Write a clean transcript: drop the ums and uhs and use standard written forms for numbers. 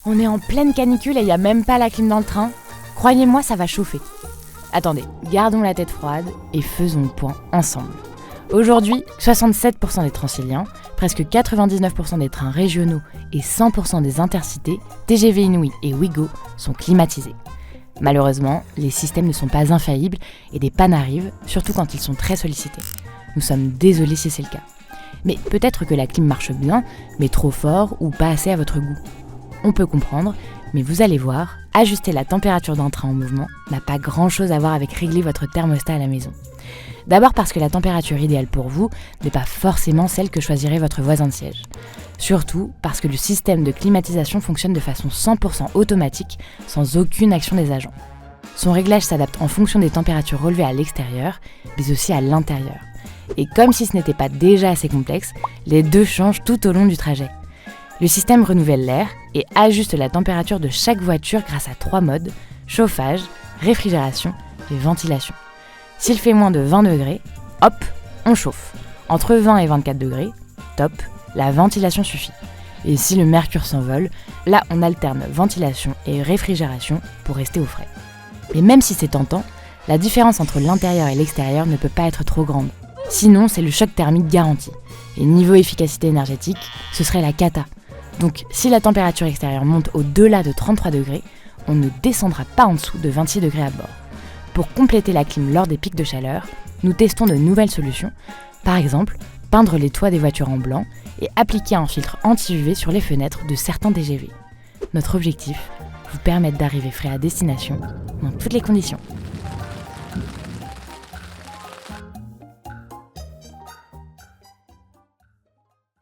On est en pleine canicule et il n'y a même pas la clim dans le train. Croyez-moi, ça va chauffer. Attendez, gardons la tête froide et faisons le point ensemble. Aujourd'hui, 67% des Transiliens, presque 99% des trains régionaux et 100% des intercités, TGV Inouï et Ouigo sont climatisés. Malheureusement, les systèmes ne sont pas infaillibles et des pannes arrivent, surtout quand ils sont très sollicités. Nous sommes désolés si c'est le cas. Mais peut-être que la clim marche bien, mais trop fort ou pas assez à votre goût. On peut comprendre, mais vous allez voir, ajuster la température d'un train en mouvement n'a pas grand-chose à voir avec régler votre thermostat à la maison. D'abord parce que la température idéale pour vous n'est pas forcément celle que choisirait votre voisin de siège. Surtout parce que le système de climatisation fonctionne de façon 100% automatique, sans aucune action des agents. Son réglage s'adapte en fonction des températures relevées à l'extérieur, mais aussi à l'intérieur. Et comme si ce n'était pas déjà assez complexe, les deux changent tout au long du trajet. Le système renouvelle l'air et ajuste la température de chaque voiture grâce à 3 modes, chauffage, réfrigération et ventilation. S'il fait moins de 20 degrés, hop, on chauffe. Entre 20 et 24 degrés, top, la ventilation suffit. Et si le mercure s'envole, là on alterne ventilation et réfrigération pour rester au frais. Mais même si c'est tentant, la différence entre l'intérieur et l'extérieur ne peut pas être trop grande. Sinon, c'est le choc thermique garanti. Et niveau efficacité énergétique, ce serait la cata. Donc, si la température extérieure monte au-delà de 33 degrés, on ne descendra pas en dessous de 26 degrés à bord. Pour compléter la clim lors des pics de chaleur, nous testons de nouvelles solutions. Par exemple, peindre les toits des voitures en blanc et appliquer un filtre anti-UV sur les fenêtres de certains TGV. Notre objectif, vous permettre d'arriver frais à destination dans toutes les conditions.